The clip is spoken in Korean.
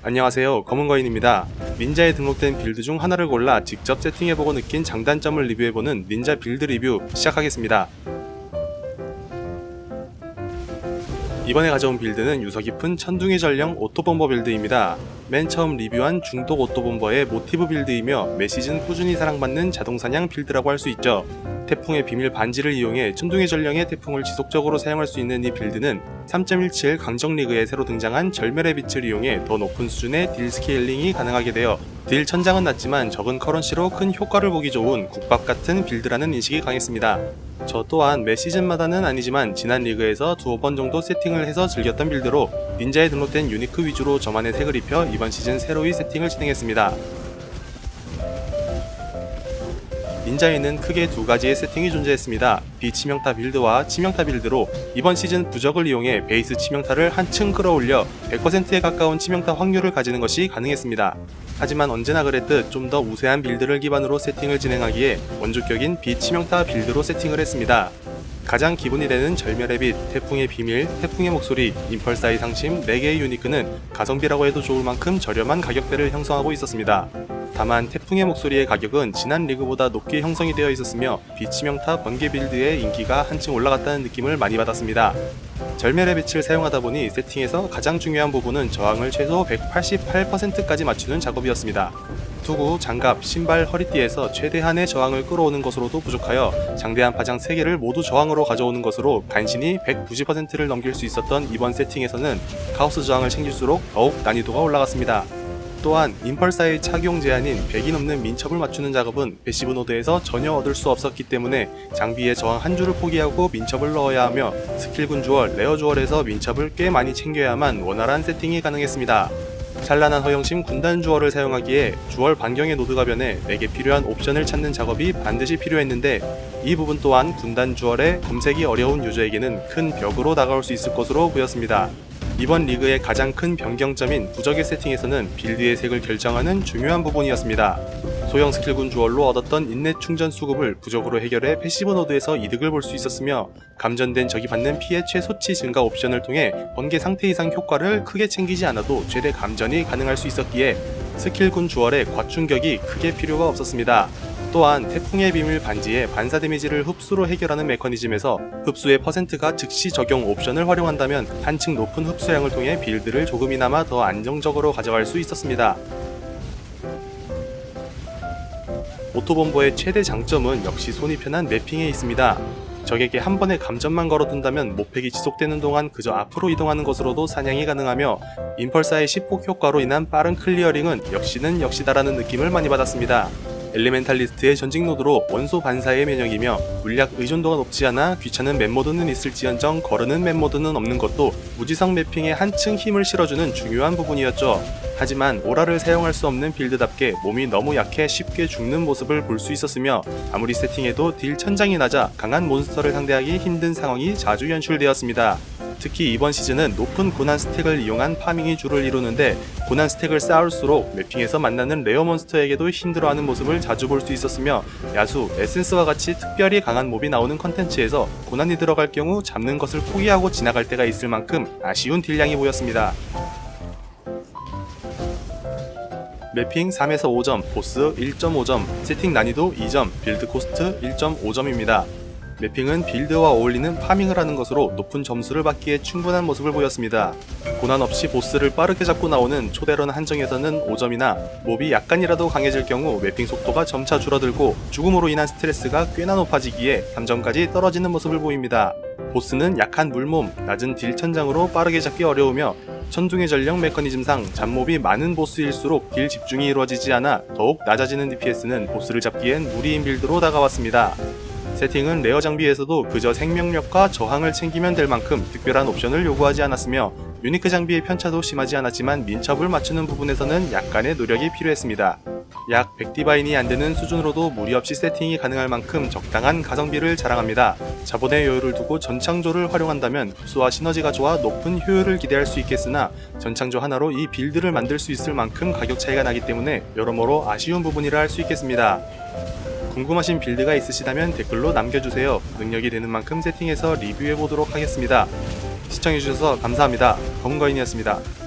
안녕하세요, 검은거인입니다. 닌자에 등록된 빌드 중 하나를 골라 직접 세팅해보고 느낀 장단점을 리뷰해보는 닌자 빌드 리뷰 시작하겠습니다. 이번에 가져온 빌드는 유서 깊은 천둥의 전령 오토본버 빌드입니다. 맨 처음 리뷰한 중독 오토본버의 모티브 빌드이며 매 시즌 꾸준히 사랑받는 자동사냥 빌드라고 할 수 있죠. 태풍의 비밀 반지를 이용해 천둥의 전령의 태풍을 지속적으로 사용할 수 있는 이 빌드는 3.17 강정리그에 새로 등장한 절멸의 빛을 이용해 더 높은 수준의 딜 스케일링이 가능하게 되어 딜 천장은 낮지만 적은 커런시로 큰 효과를 보기 좋은 국밥 같은 빌드라는 인식이 강했습니다. 저 또한 매 시즌마다는 아니지만 지난 리그에서 두어 번 정도 세팅을 해서 즐겼던 빌드로 닌자에 등록된 유니크 위주로 저만의 색을 입혀 이번 시즌 새로이 세팅을 진행했습니다. 닌자에는 크게 두 가지의 세팅이 존재했습니다. 비치명타 빌드와 치명타 빌드로 이번 시즌 부적을 이용해 베이스 치명타를 한층 끌어올려 100%에 가까운 치명타 확률을 가지는 것이 가능했습니다. 하지만 언제나 그랬듯 좀 더 우세한 빌드를 기반으로 세팅을 진행하기에 원조격인 비치명타 빌드로 세팅을 했습니다. 가장 기본이 되는 절멸의 빛, 태풍의 비밀, 태풍의 목소리, 임펄사의 상심 4개의 유니크는 가성비라고 해도 좋을 만큼 저렴한 가격대를 형성하고 있었습니다. 다만 태풍의 목소리의 가격은 지난 리그보다 높게 형성이 되어 있었으며 비치명타 번개 빌드의 인기가 한층 올라갔다는 느낌을 많이 받았습니다. 절멸의 빛을 사용하다 보니 세팅에서 가장 중요한 부분은 저항을 최소 188%까지 맞추는 작업이었습니다. 투구, 장갑, 신발, 허리띠에서 최대한의 저항을 끌어오는 것으로도 부족하여 장대한 파장 3개를 모두 저항으로 가져오는 것으로 간신히 190%를 넘길 수 있었던 이번 세팅에서는 카오스 저항을 챙길수록 더욱 난이도가 올라갔습니다. 또한 임펄사의 착용 제한인 100이 넘는 민첩을 맞추는 작업은 패시브 노드에서 전혀 얻을 수 없었기 때문에 장비의 저항 한 줄을 포기하고 민첩을 넣어야 하며 스킬군 주얼, 레어 주얼에서 민첩을 꽤 많이 챙겨야만 원활한 세팅이 가능했습니다. 찬란한 허영심 군단 주얼을 사용하기에 주얼 반경의 노드가 변해 내게 필요한 옵션을 찾는 작업이 반드시 필요했는데 이 부분 또한 군단 주얼의 검색이 어려운 유저에게는 큰 벽으로 다가올 수 있을 것으로 보였습니다. 이번 리그의 가장 큰 변경점인 부적의 세팅에서는 빌드의 색을 결정하는 중요한 부분이었습니다. 소형 스킬군 주얼로 얻었던 인내 충전 수급을 부적으로 해결해 패시브 노드에서 이득을 볼 수 있었으며 감전된 적이 받는 피해 최소치 증가 옵션을 통해 번개 상태 이상 효과를 크게 챙기지 않아도 최대 감전이 가능할 수 있었기에 스킬군 주얼의 과충격이 크게 필요가 없었습니다. 또한 태풍의 비밀 반지의 반사 데미지를 흡수로 해결하는 메커니즘에서 흡수의 퍼센트가 즉시 적용 옵션을 활용한다면 한층 높은 흡수량을 통해 빌드를 조금이나마 더 안정적으로 가져갈 수 있었습니다. 오토본버의 최대 장점은 역시 손이 편한 매핑에 있습니다. 적에게 한 번에 감전만 걸어둔다면 목팩이 지속되는 동안 그저 앞으로 이동하는 것으로도 사냥이 가능하며 임펄사의 시폭 효과로 인한 빠른 클리어링은 역시는 역시다라는 느낌을 많이 받았습니다. 엘리멘탈리스트의 전직 노드로 원소 반사의 면역이며 물약 의존도가 높지 않아 귀찮은 맵모드는 있을지언정 거르는 맵모드는 없는 것도 무지성 매핑에 한층 힘을 실어주는 중요한 부분이었죠. 하지만 오라를 사용할 수 없는 빌드답게 몸이 너무 약해 쉽게 죽는 모습을 볼 수 있었으며 아무리 세팅해도 딜 천장이 낮아 강한 몬스터를 상대하기 힘든 상황이 자주 연출되었습니다. 특히 이번 시즌은 높은 고난 스택을 이용한 파밍이 주를 이루는데 고난 스택을 쌓을수록 매핑에서 만나는 레어 몬스터에게도 힘들어하는 모습을 자주 볼 수 있었으며 야수, 에센스와 같이 특별히 강한 몹이 나오는 컨텐츠에서 고난이 들어갈 경우 잡는 것을 포기하고 지나갈 때가 있을 만큼 아쉬운 딜량이 보였습니다. 매핑 3에서 5점, 보스 1.5점, 세팅 난이도 2점, 빌드 코스트 1.5점입니다. 매핑은 빌드와 어울리는 파밍을 하는 것으로 높은 점수를 받기에 충분한 모습을 보였습니다. 고난 없이 보스를 빠르게 잡고 나오는 초대런 한정에서는 5점이나 몹이 약간이라도 강해질 경우 매핑 속도가 점차 줄어들고 죽음으로 인한 스트레스가 꽤나 높아지기에 3점까지 떨어지는 모습을 보입니다. 보스는 약한 물몸, 낮은 딜 천장으로 빠르게 잡기 어려우며 천둥의 전령 메커니즘상 잡몹이 많은 보스일수록 딜 집중이 이루어지지 않아 더욱 낮아지는 DPS는 보스를 잡기엔 무리인 빌드로 다가왔습니다. 세팅은 레어 장비에서도 그저 생명력과 저항을 챙기면 될 만큼 특별한 옵션을 요구하지 않았으며 유니크 장비의 편차도 심하지 않았지만 민첩을 맞추는 부분에서는 약간의 노력이 필요했습니다. 약 100디바인이 안되는 수준으로도 무리없이 세팅이 가능할 만큼 적당한 가성비를 자랑합니다. 자본의 여유를 두고 전창조를 활용한다면 흡수와 시너지가 좋아 높은 효율을 기대할 수 있겠으나 전창조 하나로 이 빌드를 만들 수 있을 만큼 가격 차이가 나기 때문에 여러모로 아쉬운 부분이라 할 수 있겠습니다. 궁금하신 빌드가 있으시다면 댓글로 남겨주세요. 능력이 되는 만큼 세팅해서 리뷰해보도록 하겠습니다. 시청해주셔서 감사합니다. 검은거인이었습니다.